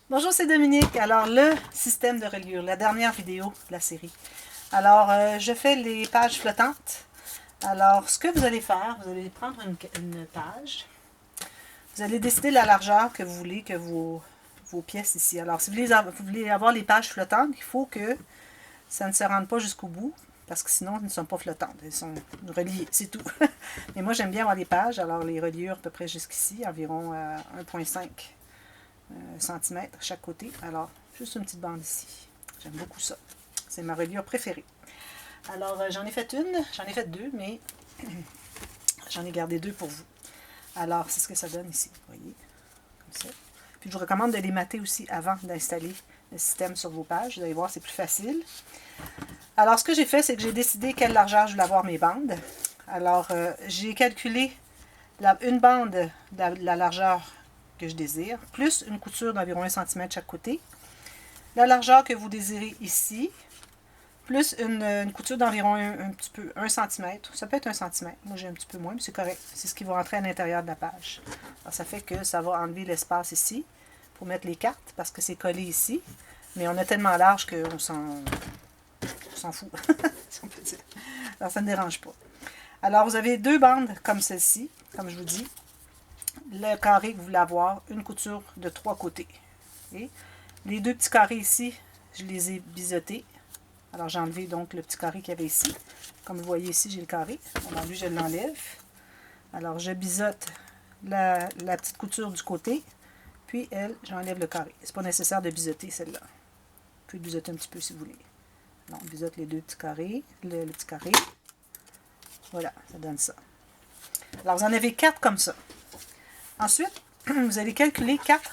Bonjour, c'est Dominique. Alors, le système de reliure, la dernière vidéo de la série. Alors, je fais les pages flottantes. Alors, ce que vous allez faire, vous allez prendre une page. Vous allez décider la largeur que vous voulez que vos pièces ici. Alors, si vous voulez avoir les pages flottantes, il faut que ça ne se rende pas jusqu'au bout, parce que sinon, elles ne sont pas flottantes. Elles sont reliées, c'est tout. Mais moi, j'aime bien avoir les pages. Alors, les reliures à peu près jusqu'ici, environ 1,5 cm chaque côté. Alors, juste une petite bande ici. J'aime beaucoup ça. C'est ma reliure préférée. Alors, j'en ai fait une, j'en ai fait deux, mais j'en ai gardé deux pour vous. Alors, c'est ce que ça donne ici, vous voyez, comme ça. Puis, je vous recommande de les mater aussi avant d'installer le système sur vos pages. Vous allez voir, c'est plus facile. Alors, ce que j'ai fait, c'est que j'ai décidé quelle largeur je voulais avoir mes bandes. Alors, j'ai calculé une bande de la largeur que je désire, plus une couture d'environ 1 cm chaque côté. La largeur que vous désirez ici, plus une couture d'environ un petit peu 1 cm. Ça peut être 1 cm. Moi, j'ai un petit peu moins, mais c'est correct. C'est ce qui va rentrer à l'intérieur de la page. Alors, ça fait que ça va enlever l'espace ici pour mettre les cartes, parce que c'est collé ici. Mais on a tellement large qu'on s'en fout, si on peut dire. Alors, ça ne dérange pas. Alors, vous avez deux bandes comme celle-ci, comme je vous dis. Le carré que vous voulez avoir, une couture de 3 côtés. Okay? Les deux petits carrés ici, je les ai biseautés. Alors, j'ai enlevé donc le petit carré qu'il y avait ici. Comme vous voyez ici, j'ai le carré. Alors, lui, je l'enlève. Alors, je biseaute la petite couture du côté. Puis, elle, j'enlève le carré. C'est pas nécessaire de biseauter celle-là. Vous pouvez biseauter un petit peu si vous voulez. Donc, on biseaute les deux petits carrés. Le petit carré. Voilà, ça donne ça. Alors, vous en avez 4 comme ça. Ensuite, vous allez calculer 4,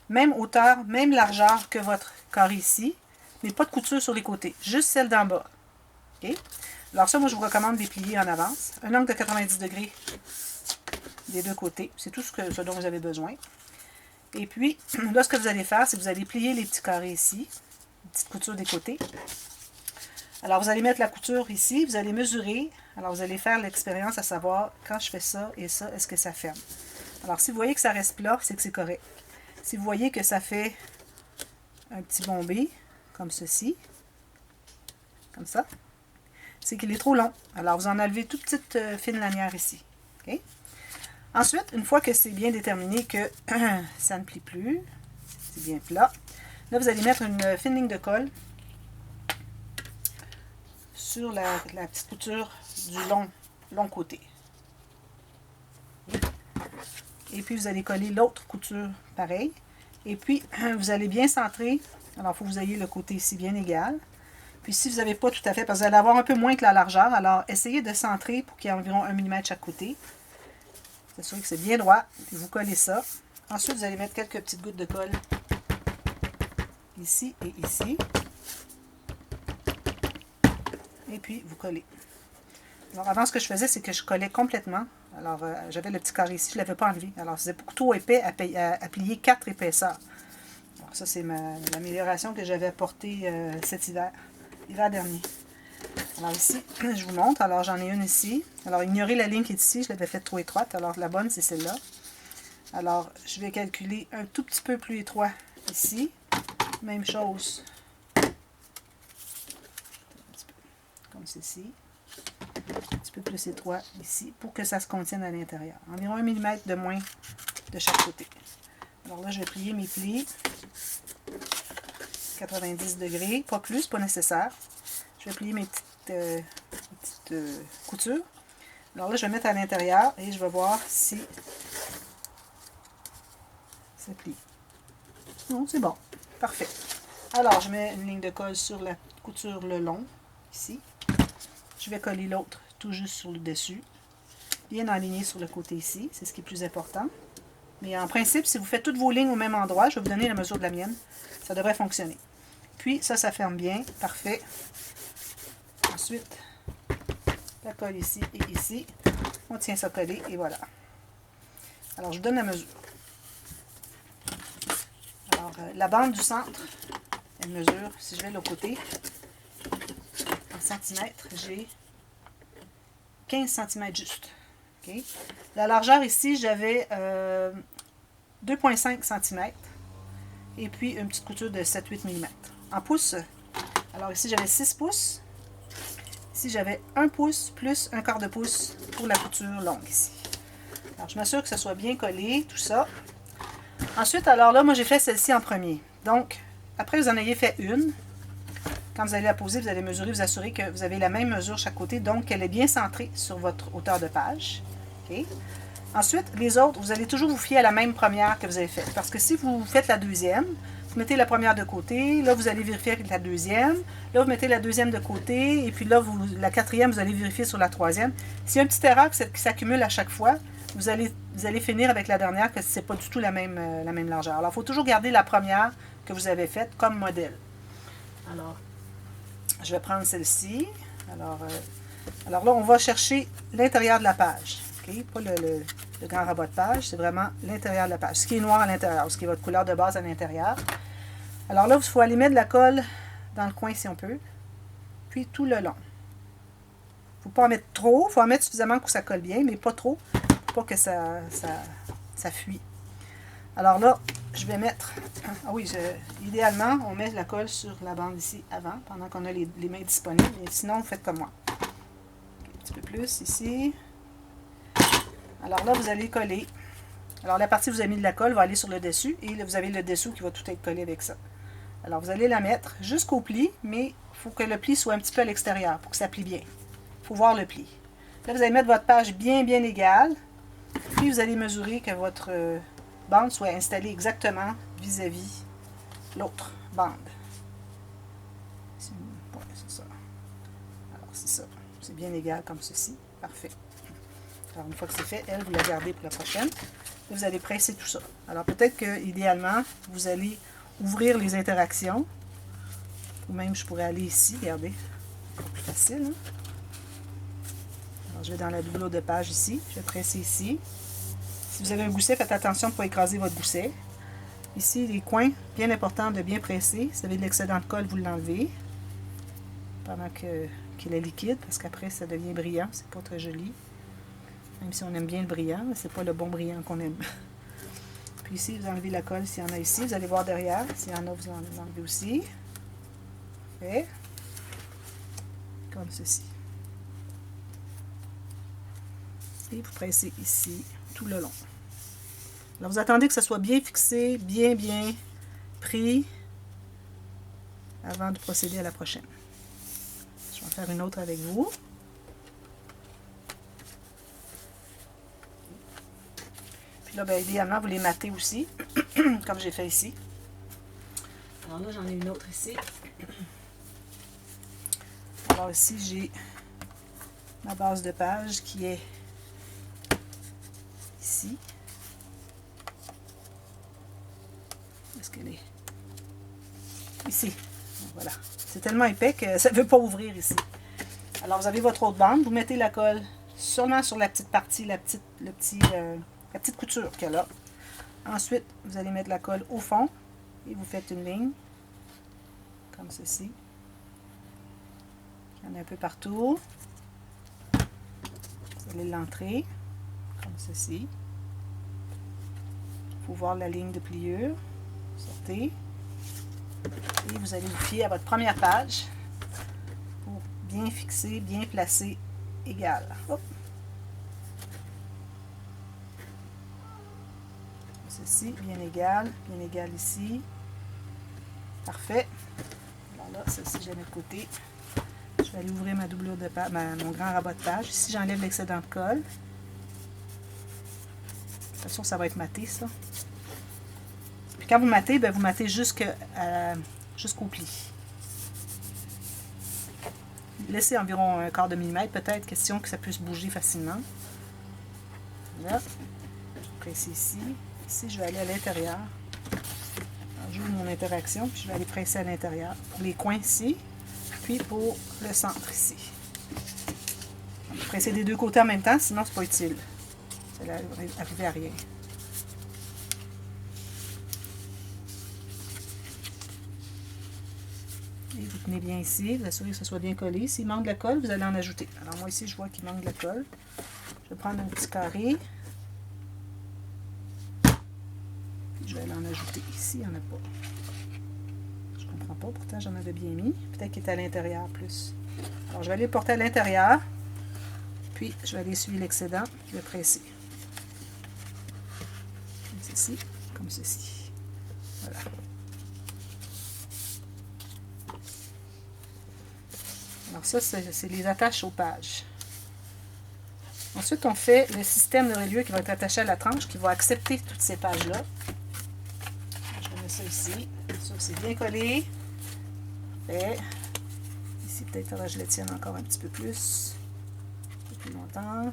même hauteur, même largeur que votre carré ici, mais pas de couture sur les côtés, juste celle d'en bas. Okay? Alors ça, moi, je vous recommande de les plier en avance. Un angle de 90 degrés des deux côtés, c'est tout ce dont vous avez besoin. Et puis, là, ce que vous allez faire, c'est que vous allez plier les petits carrés ici, les petites coutures des côtés. Alors, vous allez mettre la couture ici, vous allez mesurer. Alors, vous allez faire l'expérience à savoir, quand je fais ça et ça, est-ce que ça ferme? Alors, si vous voyez que ça reste plat, c'est que c'est correct. Si vous voyez que ça fait un petit bombé, comme ceci, comme ça, c'est qu'il est trop long. Alors, vous en enlevez toute petite fine lanière ici. Okay? Ensuite, une fois que c'est bien déterminé que ça ne plie plus, c'est bien plat, là, vous allez mettre une fine ligne de colle sur la petite couture du long côté. Et puis, vous allez coller l'autre couture pareil. Et puis, vous allez bien centrer. Alors, il faut que vous ayez le côté ici bien égal. Puis, si vous n'avez pas tout à fait, parce que vous allez avoir un peu moins que la largeur, alors essayez de centrer pour qu'il y ait environ 1 mm chaque côté. C'est sûr que c'est bien droit. Puis, vous collez ça. Ensuite, vous allez mettre quelques petites gouttes de colle ici et ici. Et puis, vous collez. Alors, avant, ce que je faisais, c'est que je collais complètement. Alors, j'avais le petit carré ici, je ne l'avais pas enlevé. Alors, c'était beaucoup trop épais à plier 4 épaisseurs. Alors, ça, c'est l'amélioration que j'avais apportée cet hiver, l'hiver dernier. Alors, ici, je vous montre. Alors, j'en ai une ici. Alors, ignorez la ligne qui est ici, je l'avais faite trop étroite. Alors, la bonne, c'est celle-là. Alors, je vais calculer un tout petit peu plus étroit ici. Même chose. Comme ceci. Un petit peu plus étroit ici pour que ça se contienne à l'intérieur. Environ 1 mm de moins de chaque côté. Alors là, je vais plier mes plis. 90 degrés, pas plus, pas nécessaire. Je vais plier mes petites coutures. Alors là, je vais mettre à l'intérieur et je vais voir si ça plie. Non, c'est bon. Parfait. Alors, je mets une ligne de colle sur la couture le long, ici. Je vais coller l'autre tout juste sur le dessus. Bien aligné sur le côté ici, c'est ce qui est plus important. Mais en principe, si vous faites toutes vos lignes au même endroit, je vais vous donner la mesure de la mienne, ça devrait fonctionner. Puis, ça ferme bien. Parfait. Ensuite, la colle ici et ici. On tient ça collé et voilà. Alors, je vous donne la mesure. Alors, la bande du centre, elle mesure, si je vais de l'autre côté, en centimètres, j'ai 15 cm juste. Okay? La largeur ici, j'avais 2,5 cm. et puis une petite couture de 7-8 mm. En pouces, alors ici j'avais 6 pouces. Ici j'avais 1 pouce plus un quart de pouce pour la couture longue ici. Alors je m'assure que ça soit bien collé, tout ça. Ensuite, alors là, moi j'ai fait celle-ci en premier. Donc, après vous en ayez fait une, quand vous allez la poser, vous allez mesurer, vous assurer que vous avez la même mesure chaque côté, donc qu'elle est bien centrée sur votre hauteur de page. Okay. Ensuite, les autres, vous allez toujours vous fier à la même première que vous avez faite. Parce que si vous faites la deuxième, vous mettez la première de côté, là vous allez vérifier avec la deuxième, là vous mettez la deuxième de côté, et puis là, la quatrième, vous allez vérifier sur la troisième. S'il y a une petite erreur qui s'accumule à chaque fois, vous allez finir avec la dernière que ce n'est pas du tout la même largeur. Alors, il faut toujours garder la première que vous avez faite comme modèle. Alors, je vais prendre celle-ci. Alors là, on va chercher l'intérieur de la page. Okay? Pas le grand rabat de page, c'est vraiment l'intérieur de la page. Ce qui est noir à l'intérieur, ce qui est votre couleur de base à l'intérieur. Alors là, il faut aller mettre de la colle dans le coin si on peut. Puis tout le long. Il ne faut pas en mettre trop. Il faut en mettre suffisamment pour que ça colle bien, mais pas trop. Pour pas que ça fuit. Alors là, je vais mettre... Ah oui, idéalement, on met la colle sur la bande ici avant, pendant qu'on a les mains disponibles. Et sinon, vous faites comme moi. Un petit peu plus ici. Alors là, vous allez coller. Alors la partie où vous avez mis de la colle va aller sur le dessus. Et là, vous avez le dessous qui va tout être collé avec ça. Alors vous allez la mettre jusqu'au pli, mais il faut que le pli soit un petit peu à l'extérieur pour que ça plie bien. Il faut voir le pli. Là, vous allez mettre votre page bien égale. Puis vous allez mesurer que votre bande soit installée exactement vis-à-vis l'autre bande. Ouais, c'est ça. Alors c'est ça. C'est bien égal comme ceci. Parfait. Alors une fois que c'est fait, vous la gardez pour la prochaine. Et vous allez presser tout ça. Alors peut-être que idéalement, vous allez ouvrir les interactions. Ou même je pourrais aller ici, regardez. C'est plus facile. Hein? Alors, je vais dans la doublure de page ici. Je vais presser ici. Si vous avez un gousset, faites attention pour écraser votre gousset. Ici, les coins, bien important de bien presser. Si vous avez de l'excédent de colle, vous l'enlevez. Pendant qu'il est liquide, parce qu'après, ça devient brillant. C'est pas très joli. Même si on aime bien le brillant, c'est pas le bon brillant qu'on aime. Puis ici, vous enlevez la colle s'il y en a ici. Vous allez voir derrière. S'il y en a, vous l'enlevez aussi. Fait. Comme ceci. Et vous pressez ici, tout le long. Alors, vous attendez que ça soit bien fixé, bien pris, avant de procéder à la prochaine. Je vais en faire une autre avec vous. Puis là, bien, idéalement, vous les matez aussi, comme j'ai fait ici. Alors là, j'en ai une autre ici. Alors ici, j'ai ma base de page qui est ici. Est-ce qu'elle est? Ici. Voilà. C'est tellement épais que ça ne veut pas ouvrir ici. Alors, vous avez votre autre bande. Vous mettez la colle seulement sur la petite partie, la petite couture qu'elle a. Ensuite, vous allez mettre la colle au fond et vous faites une ligne comme ceci. Il y en a un peu partout. Vous allez l'entrer comme ceci. Il faut voir la ligne de pliure. Sortez. Et vous allez vous fier à votre première page pour bien fixer, bien placer, égal. Hop. Ceci, bien égal ici. Parfait. Alors là, celle-ci, je la mets de côté. Je vais aller ouvrir ma doublure de page, mon grand rabat de page. Ici, j'enlève l'excédent de colle. De toute façon, ça va être maté, ça. Puis quand vous matez, bien, vous matez jusqu'au pli. Laissez environ un quart de millimètre, peut-être, question que ça puisse bouger facilement. Là, je presse ici. Ici, je vais aller à l'intérieur. J'ouvre mon interaction, puis je vais aller presser à l'intérieur. Pour les coins ici, puis pour le centre ici. Presser des deux côtés en même temps, sinon c'est pas utile. Ça va arriver à rien. Et vous tenez bien ici, vous assurez que ce soit bien collé. S'il manque de la colle, vous allez en ajouter. Alors moi ici, je vois qu'il manque de la colle. Je vais prendre un petit carré. Puis je vais aller en ajouter ici. ici, il n'y en a pas. Je ne comprends pas, pourtant j'en avais bien mis. Peut-être qu'il est à l'intérieur plus. Alors, je vais aller le porter à l'intérieur. Puis, je vais aller essuyer l'excédent. Je vais presser. Comme ceci, comme ceci. Voilà. Alors ça, c'est les attaches aux pages. Ensuite, on fait le système de reliure qui va être attaché à la tranche, qui va accepter toutes ces pages-là. Je vais mettre ça ici. Ça, c'est bien collé. Parfait. Ici, peut-être que je le tienne encore un petit peu plus. Un peu plus longtemps.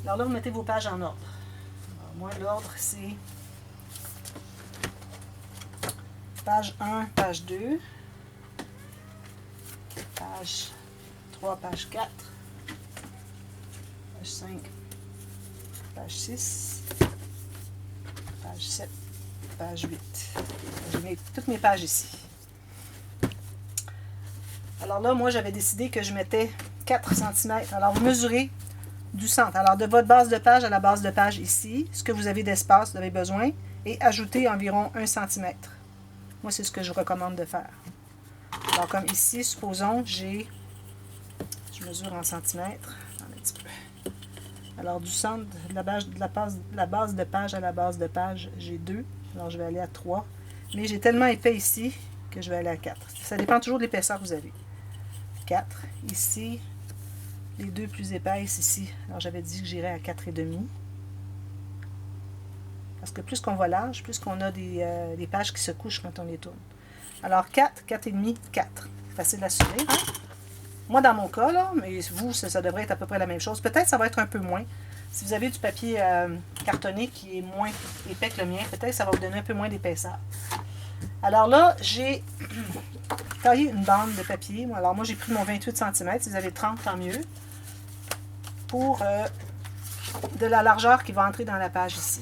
Alors là, vous mettez vos pages en ordre. Alors, moi, l'ordre, c'est page 1, page 2, page 3, page 4, page 5, page 6, page 7, page 8. Je mets toutes mes pages ici. Alors là, moi, j'avais décidé que je mettais 4 cm. Alors, vous mesurez du centre. Alors, de votre base de page à la base de page ici, ce que vous avez d'espace, vous avez besoin, et ajoutez environ 1 cm. Moi, c'est ce que je recommande de faire. Alors, comme ici, supposons, je mesure en centimètres. Un petit peu. Alors, du centre de la base de page à la base de page, j'ai 2. Alors, je vais aller à 3. Mais j'ai tellement épais ici que je vais aller à 4. Ça dépend toujours de l'épaisseur que vous avez. 4. Ici, les deux plus épaisses ici. Alors, j'avais dit que j'irais à 4,5. Parce que plus qu'on va large, plus qu'on a des pages qui se couchent quand on les tourne. Alors, 4, 4,5, 4. Facile à sourire, hein? Moi, dans mon cas, là, mais vous, ça devrait être à peu près la même chose. Peut-être ça va être un peu moins. Si vous avez du papier cartonné qui est moins épais que le mien, peut-être ça va vous donner un peu moins d'épaisseur. Alors là, j'ai taillé une bande de papier. Alors moi, j'ai pris mon 28 cm. Si vous avez 30, tant mieux. Pour de la largeur qui va entrer dans la page ici.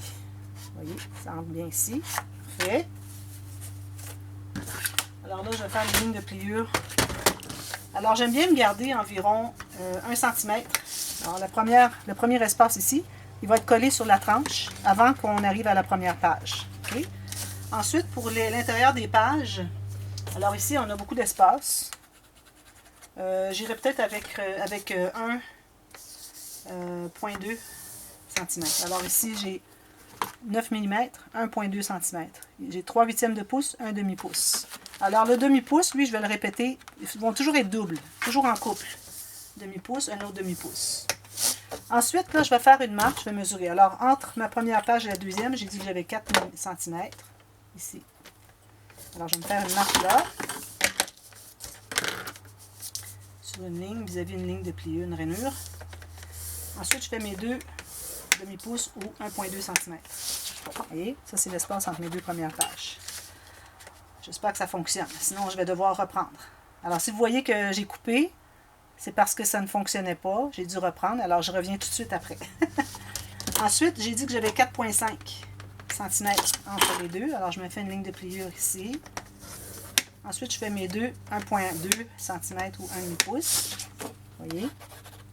Vous voyez, ça entre bien ici. Parfait. Alors là, je vais faire une ligne de pliure. Alors, j'aime bien me garder environ 1 cm. Alors, le premier espace ici, il va être collé sur la tranche avant qu'on arrive à la première page. Okay? Ensuite, pour l'intérieur des pages, alors ici, on a beaucoup d'espace. J'irai peut-être avec 1,2 cm. Alors ici, j'ai 9 mm, 1,2 cm. J'ai 3/8 de pouce, 1 demi-pouce. Alors le demi-pouce, lui, je vais le répéter, ils vont toujours être doubles, toujours en couple. Demi-pouce, un autre demi-pouce. Ensuite, là, je vais faire une marque, je vais mesurer. Alors, entre ma première page et la deuxième, j'ai dit que j'avais 4 cm, ici. Alors, je vais me faire une marque là, sur une ligne, vis-à-vis une ligne de pliure, une rainure. Ensuite, je fais mes 2 demi-pouces ou 1,2 cm. Vous voyez, ça, c'est l'espace entre mes deux premières pages. J'espère que ça fonctionne, sinon je vais devoir reprendre. Alors, si vous voyez que j'ai coupé, c'est parce que ça ne fonctionnait pas. J'ai dû reprendre, alors je reviens tout de suite après. Ensuite, j'ai dit que j'avais 4,5 cm entre les deux. Alors, je me fais une ligne de pliure ici. Ensuite, je fais mes deux 1,2 cm ou 1 demi-pouce. Vous voyez?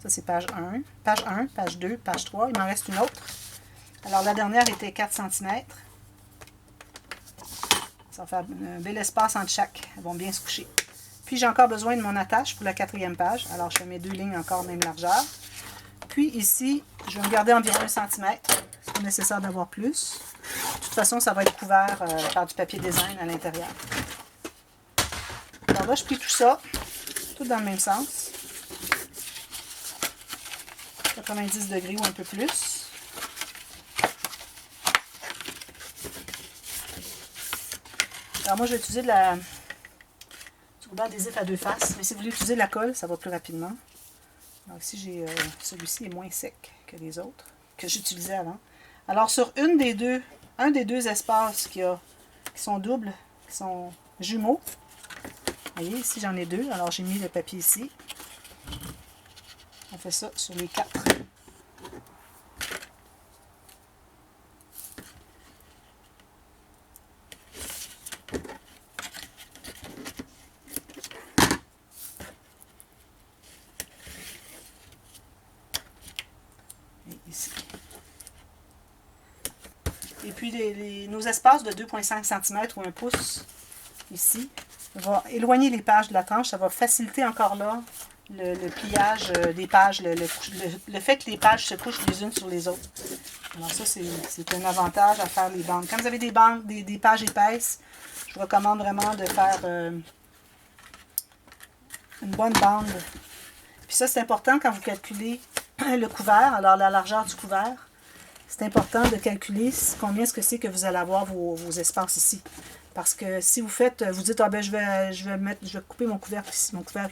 Ça, c'est page 1. Page 1, page 2, page 3. Il m'en reste une autre. Alors, la dernière était 4 cm. Ça va faire un bel espace entre chaque. Elles vont bien se coucher. Puis, j'ai encore besoin de mon attache pour la 4e page. Alors, je fais mes 2 lignes encore même largeur. Puis, ici, je vais me garder environ 1 cm. C'est pas nécessaire d'avoir plus. De toute façon, ça va être couvert par du papier design à l'intérieur. Alors là, je plie tout ça, tout dans le même sens. 90 degrés ou un peu plus. Alors moi, je vais utiliser du ruban adhésif à 2 faces, mais si vous voulez utiliser de la colle, ça va plus rapidement. Alors ici, j'ai celui-ci est moins sec que les autres, que j'utilisais avant. Alors sur un des deux espaces qui sont doubles, qui sont jumeaux, vous voyez, ici j'en ai 2, alors j'ai mis le papier ici. On fait ça sur les 4. Et puis nos espaces de 2,5 cm ou 1 pouce, ici, va éloigner les pages de la tranche. Ça va faciliter encore là le pliage des pages, le fait que les pages se couchent les unes sur les autres. Alors ça, c'est un avantage à faire les bandes. Quand vous avez des pages épaisses, je vous recommande vraiment de faire une bonne bande. Puis ça, c'est important quand vous calculez le couvert, alors la largeur du couvert. C'est important de calculer combien est-ce que c'est que vous allez avoir vos espaces ici. Parce que si vous faites, vous dites, ah ben je vais couper mon couvert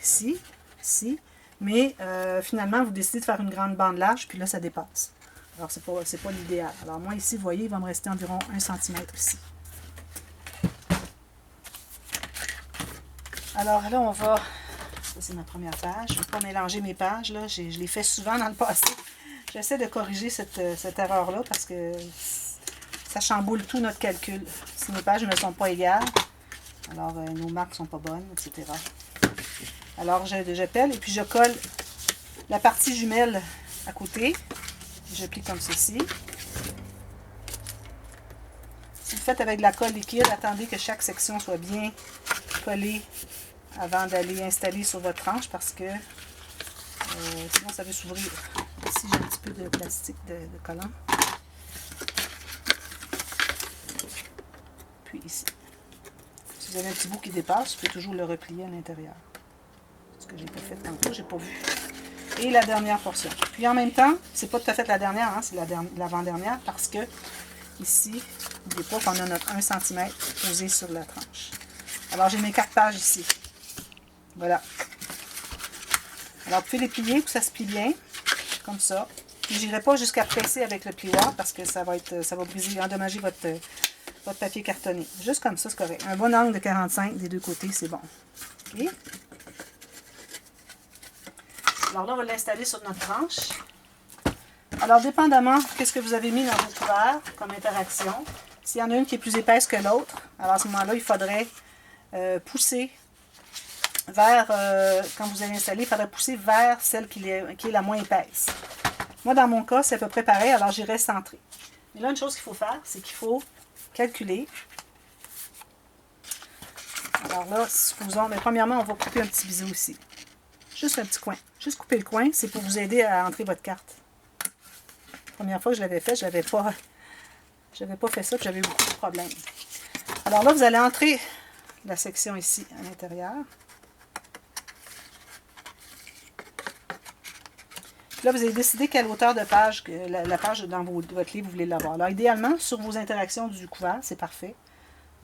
ici, mais finalement, vous décidez de faire une grande bande large, puis là, ça dépasse. Alors, c'est pas l'idéal. Alors, moi, ici, vous voyez, il va me rester environ 1 cm ici. Alors, là, on va... Ça, c'est ma première page. Je ne vais pas mélanger mes pages, là. Je l'ai fait souvent dans le passé. J'essaie de corriger cette erreur-là parce que ça chamboule tout notre calcul. Si nos pages ne sont pas égales, alors nos marques ne sont pas bonnes, etc. Alors, je pèle et puis je colle la partie jumelle à côté. Je plie comme ceci. Si vous faites avec de la colle liquide, attendez que chaque section soit bien collée avant d'aller installer sur votre tranche parce que sinon ça veut s'ouvrir. Ici, j'ai un petit peu de plastique de collant. Puis ici. Si vous avez un petit bout qui dépasse, vous pouvez toujours le replier à l'intérieur. Ce que j'ai pas fait tantôt, j'ai pas vu. Et la dernière portion. Puis en même temps, c'est pas tout à fait la dernière, hein, c'est l'avant-dernière parce que ici, n'oubliez pas qu'on a notre 1 cm posé sur la tranche. Alors j'ai mes 4 pages ici. Voilà. Alors vous pouvez les plier pour que ça se plie bien, comme ça. Puis j'irai pas jusqu'à presser avec le plioir parce que ça va briser, endommager votre papier cartonné. Juste comme ça, c'est correct. Un bon angle de 45 des deux côtés, c'est bon. OK? Alors là, on va l'installer sur notre tranche. Alors, dépendamment de ce que vous avez mis dans votre couvercle comme interaction, s'il y en a une qui est plus épaisse que l'autre, alors à ce moment-là, il faudrait pousser vers, quand vous allez installer, il faudrait pousser vers celle qui est la moins épaisse. Moi, dans mon cas, c'est à peu près pareil, alors j'irai centrer. Mais là, une chose qu'il faut faire, c'est qu'il faut calculer. Alors là, supposons, mais premièrement, on va couper un petit biseau ici. Juste un petit coin. Juste couper le coin, c'est pour vous aider à entrer votre carte. La première fois que je l'avais fait, je n'avais pas fait ça, puis j'avais eu beaucoup de problèmes. Alors là, vous allez entrer la section ici à l'intérieur. Là, vous allez décider quelle hauteur de page, la page dans votre livre, vous voulez l'avoir. Alors, idéalement, sur vos interactions du couvert, c'est parfait.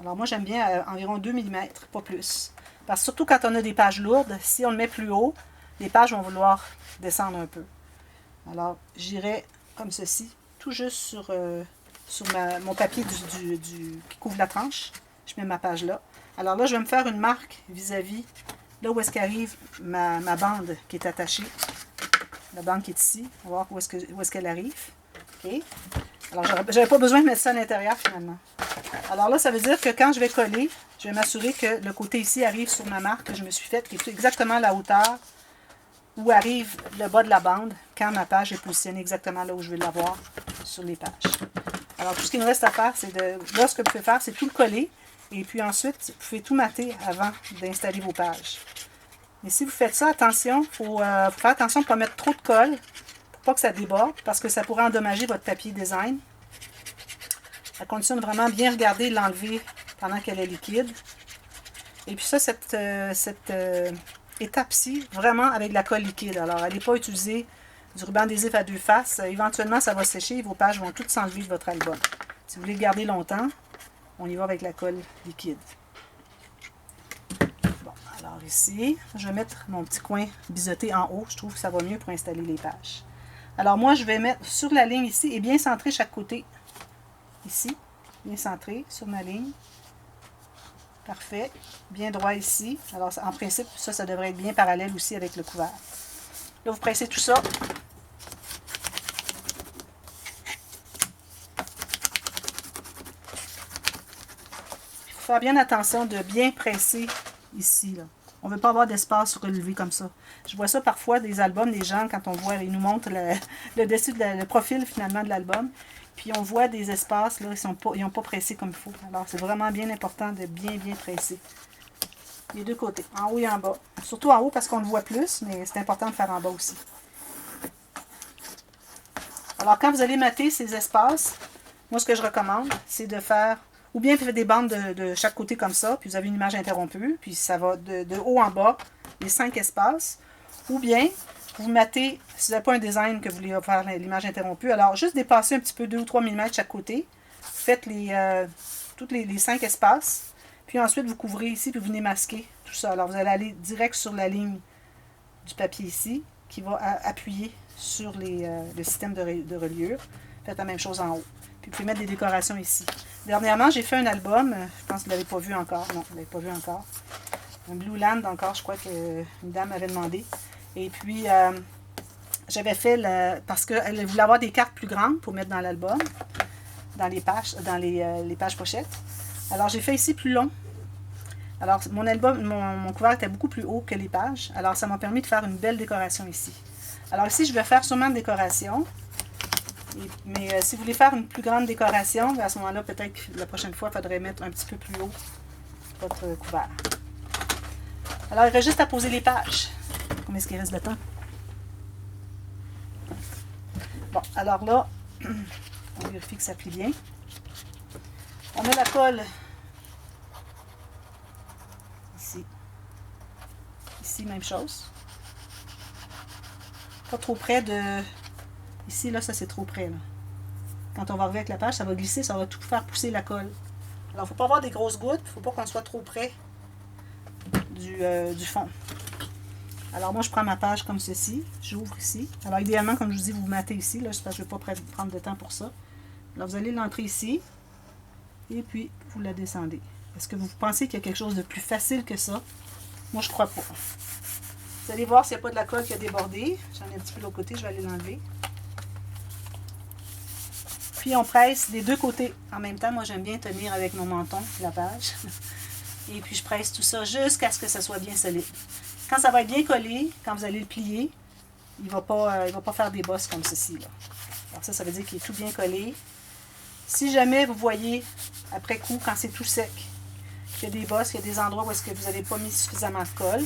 Alors, moi, j'aime bien environ 2 mm, pas plus. Parce que surtout quand on a des pages lourdes, si on le met plus haut, les pages vont vouloir descendre un peu. Alors, j'irai comme ceci, tout juste sur mon papier qui couvre la tranche. Je mets ma page là. Alors là, je vais me faire une marque vis-à-vis là où est-ce qu'arrive ma bande qui est attachée. La bande qui est ici. On va voir où est-ce qu'elle arrive. OK. Alors, j'avais pas besoin de mettre ça à l'intérieur finalement. Alors là, ça veut dire que quand je vais coller, je vais m'assurer que le côté ici arrive sur ma marque que je me suis faite, qui est exactement à la hauteur où arrive le bas de la bande quand ma page est positionnée exactement là où je vais l'avoir sur les pages. Alors, tout ce qu'il nous reste à faire, c'est là, ce que vous pouvez faire, c'est tout le coller. Et puis ensuite, vous pouvez tout mater avant d'installer vos pages. Mais si vous faites ça, attention, il faut faire attention de ne pas mettre trop de colle pour pas que ça déborde, parce que ça pourrait endommager votre papier design. À condition de vraiment bien regarder et l'enlever pendant qu'elle est liquide. Et puis ça, cette étape-ci, vraiment avec de la colle liquide. Alors, n'allez pas utiliser du ruban adhésif à deux faces. Éventuellement, ça va sécher et vos pages vont toutes s'enlever de votre album. Si vous voulez le garder longtemps, on y va avec la colle liquide. Bon, alors ici, je vais mettre mon petit coin biseauté en haut. Je trouve que ça va mieux pour installer les pages. Alors moi, je vais mettre sur la ligne ici et bien centrer chaque côté. Ici, bien centré sur ma ligne. Parfait. Bien droit ici. Alors, en principe, ça devrait être bien parallèle aussi avec le couvert. Là, vous pressez tout ça. Il faut faire bien attention de bien presser ici, là. On ne veut pas avoir d'espace relevé comme ça. Je vois ça parfois des albums, des gens, quand on voit, ils nous montrent le dessus, le profil finalement de l'album. Puis on voit des espaces, là, ils n'ont pas pressé comme il faut. Alors c'est vraiment bien important de bien presser. Les deux côtés, en haut et en bas. Surtout en haut parce qu'on le voit plus, mais c'est important de faire en bas aussi. Alors quand vous allez mater ces espaces, moi ce que je recommande, c'est de faire, ou bien vous faites des bandes de chaque côté comme ça, puis vous avez une image interrompue, puis ça va de haut en bas, les 5 espaces. Ou bien, vous matez, si vous n'avez pas un design que vous voulez faire l'image interrompue, alors juste dépasser un petit peu 2 ou 3 mm chaque côté. Faites tous les 5 espaces. Puis ensuite, vous couvrez ici, puis vous venez masquer tout ça. Alors, vous allez aller direct sur la ligne du papier ici, qui va appuyer sur le système de reliure. Faites la même chose en haut. Puis vous pouvez mettre des décorations ici. Dernièrement, j'ai fait un album. Je pense que vous ne l'avez pas vu encore. Non, vous ne l'avez pas vu encore. Un Blue Land encore, je crois qu'une dame m'avait demandé. Et puis, j'avais fait, parce qu'elle voulait avoir des cartes plus grandes pour mettre dans l'album, dans les pages pochettes. Alors, j'ai fait ici plus long. Alors, mon couvert était beaucoup plus haut que les pages. Alors, ça m'a permis de faire une belle décoration ici. Alors, ici, je vais faire sûrement une décoration. Mais si vous voulez faire une plus grande décoration, à ce moment-là, peut-être que la prochaine fois, il faudrait mettre un petit peu plus haut votre couvert. Alors, il reste juste à poser les pages. Combien est-ce qu'il reste de temps? Bon, alors là, on vérifie que ça plie bien. On met la colle ici. Ici, même chose. Pas trop près de... Ici, là, ça c'est trop près. Là. Quand on va arriver avec la page, ça va glisser, ça va tout faire pousser la colle. Alors, il ne faut pas avoir des grosses gouttes, il ne faut pas qu'on soit trop près du fond. Alors, moi, je prends ma page comme ceci. J'ouvre ici. Alors, idéalement, comme je vous dis, vous matez ici. Là, parce que je ne vais pas prendre de temps pour ça. Alors, vous allez l'entrer ici. Et puis, vous la descendez. Est-ce que vous pensez qu'il y a quelque chose de plus facile que ça? Moi, je crois pas. Vous allez voir s'il n'y a pas de la colle qui a débordé. J'en ai un petit peu de l'autre côté. Je vais aller l'enlever. Puis, on presse des deux côtés en même temps. Moi, j'aime bien tenir avec mon menton la page. Et puis, je presse tout ça jusqu'à ce que ça soit bien solide. Quand ça va être bien collé, quand vous allez le plier, il ne va pas faire des bosses comme ceci. Là. Alors ça veut dire qu'il est tout bien collé. Si jamais vous voyez, après coup, quand c'est tout sec, qu'il y a des bosses, qu'il y a des endroits où est-ce que vous n'avez pas mis suffisamment de colle,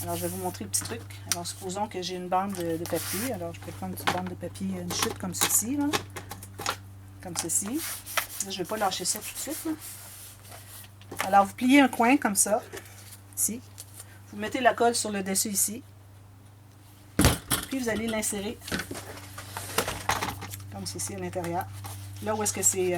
alors je vais vous montrer le petit truc. Alors supposons que j'ai une bande de papier. Alors je peux prendre une bande de papier, une chute comme ceci. Là. Comme ceci. Là, je ne vais pas lâcher ça tout de suite. Là. Alors vous pliez un coin comme ça, ici. Vous mettez la colle sur le dessus ici. Puis vous allez l'insérer comme ceci à l'intérieur. Là où est-ce que c'est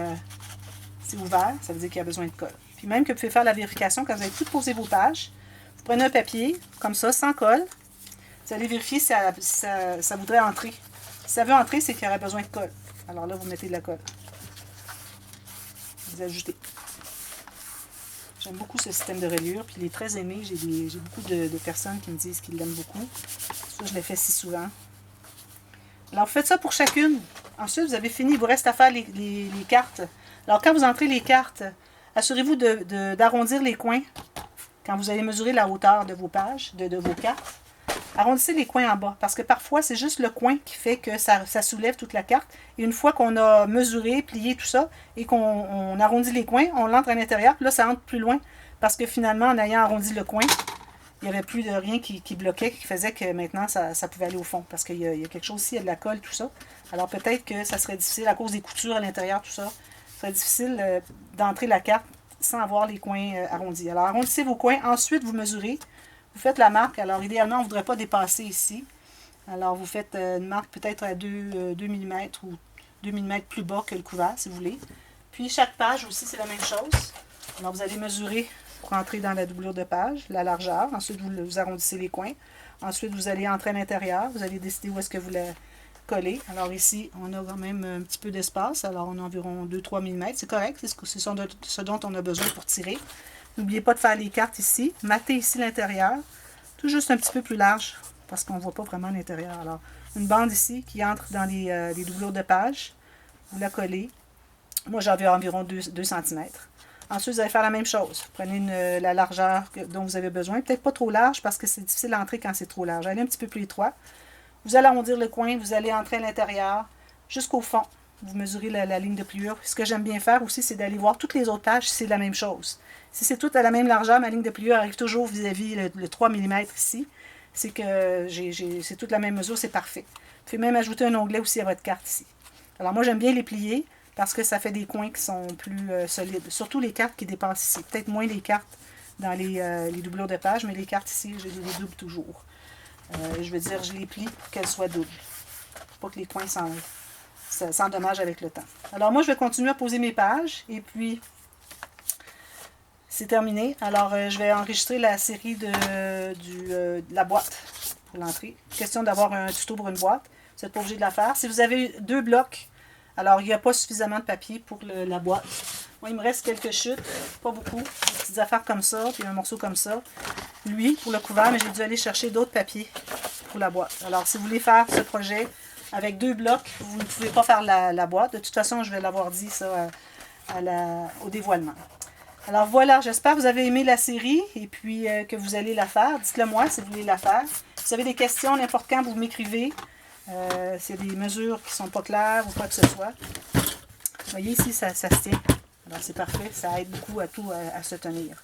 ouvert, ça veut dire qu'il y a besoin de colle. Puis même que vous pouvez faire la vérification quand vous avez tout posé vos pages. Vous prenez un papier, comme ça, sans colle. Vous allez vérifier si ça voudrait entrer. Si ça veut entrer, c'est qu'il y aurait besoin de colle. Alors là, vous mettez de la colle. Vous ajoutez. J'aime beaucoup ce système de reliure, puis il est très aimé. J'ai beaucoup de personnes qui me disent qu'ils l'aiment beaucoup. Ça, je l'ai fait si souvent. Alors, vous faites ça pour chacune. Ensuite, vous avez fini. Il vous reste à faire les cartes. Alors, quand vous entrez les cartes, assurez-vous d'arrondir les coins. Quand vous allez mesurer la hauteur de vos pages, de vos cartes, arrondissez les coins en bas. Parce que parfois, c'est juste le coin qui fait que ça soulève toute la carte. Et une fois qu'on a mesuré, plié tout ça, et qu'on arrondit les coins, on l'entre à l'intérieur. Puis là, ça entre plus loin. Parce que finalement, en ayant arrondi le coin, il n'y avait plus de rien qui bloquait, qui faisait que maintenant, ça pouvait aller au fond. Parce qu'il y a quelque chose ici, il y a de la colle, tout ça. Alors peut-être que ça serait difficile, à cause des coutures à l'intérieur, tout ça, ça serait difficile d'entrer la carte sans avoir les coins arrondis. Alors arrondissez vos coins, ensuite vous mesurez. Vous faites la marque. Alors, idéalement, on ne voudrait pas dépasser ici. Alors, vous faites une marque peut-être à 2 mm ou 2 mm plus bas que le couvert, si vous voulez. Puis, chaque page aussi, c'est la même chose. Alors, vous allez mesurer pour entrer dans la doublure de page, la largeur. Ensuite, vous arrondissez les coins. Ensuite, vous allez entrer à l'intérieur. Vous allez décider où est-ce que vous la collez. Alors, ici, on a quand même un petit peu d'espace. Alors, on a environ 2-3 mm. C'est correct. C'est ce dont on a besoin pour tirer. N'oubliez pas de faire les cartes ici. Matez ici l'intérieur. Tout juste un petit peu plus large parce qu'on ne voit pas vraiment l'intérieur. Alors, une bande ici qui entre dans les doublures de page. Vous la collez. Moi, j'en ai environ 2 cm. Ensuite, vous allez faire la même chose. Vous prenez la largeur dont vous avez besoin. Peut-être pas trop large parce que c'est difficile d'entrer quand c'est trop large. Allez un petit peu plus étroit. Vous allez arrondir le coin. Vous allez entrer à l'intérieur jusqu'au fond. vous mesurez la ligne de pliure. Ce que j'aime bien faire aussi, c'est d'aller voir toutes les autres pages si c'est la même chose. Si c'est tout à la même largeur, ma ligne de pliure arrive toujours vis-à-vis le 3 mm ici. C'est que c'est toute la même mesure, c'est parfait. Vous pouvez même ajouter un onglet aussi à votre carte ici. Alors moi, j'aime bien les plier parce que ça fait des coins qui sont plus solides. Surtout les cartes qui dépassent ici. Peut-être moins les cartes dans les doublures de pages, mais les cartes ici, je les double toujours. Je veux dire, je les plie pour qu'elles soient doubles. Pour pas que les coins s'endommagent avec le temps. Alors moi, je vais continuer à poser mes pages. Et puis, c'est terminé. Alors, je vais enregistrer la série de la boîte pour l'entrée. Question d'avoir un tuto pour une boîte. Vous n'êtes pas obligé de la faire. Si vous avez 2 blocs, alors il n'y a pas suffisamment de papier pour la boîte. Moi, il me reste quelques chutes, pas beaucoup. Des petites affaires comme ça, puis un morceau comme ça. Lui, pour le couvert, mais j'ai dû aller chercher d'autres papiers pour la boîte. Alors, si vous voulez faire ce projet avec 2 blocs, vous ne pouvez pas faire la boîte. De toute façon, je vais l'avoir dit ça au dévoilement. Alors voilà, j'espère que vous avez aimé la série et puis que vous allez la faire. Dites-le moi si vous voulez la faire. Si vous avez des questions, n'importe quand, vous m'écrivez. S'il y a des mesures qui ne sont pas claires ou quoi que ce soit. Vous voyez ici, ça se tient. Alors c'est parfait, ça aide beaucoup à tout à se tenir.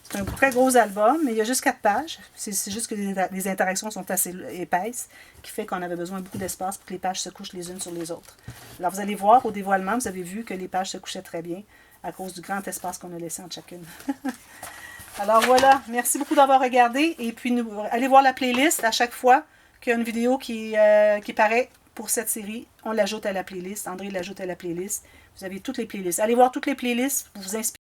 C'est un très gros album, mais il y a juste 4 pages. C'est juste que les interactions sont assez épaisses, qui fait qu'on avait besoin de beaucoup d'espace pour que les pages se couchent les unes sur les autres. Alors vous allez voir au dévoilement, vous avez vu que les pages se couchaient très bien à cause du grand espace qu'on a laissé entre chacune. Alors voilà, merci beaucoup d'avoir regardé. Et puis allez voir la playlist à chaque fois qu'il y a une vidéo qui paraît pour cette série. On l'ajoute à la playlist. André l'ajoute à la playlist. Vous avez toutes les playlists. Allez voir toutes les playlists pour vous inspirer.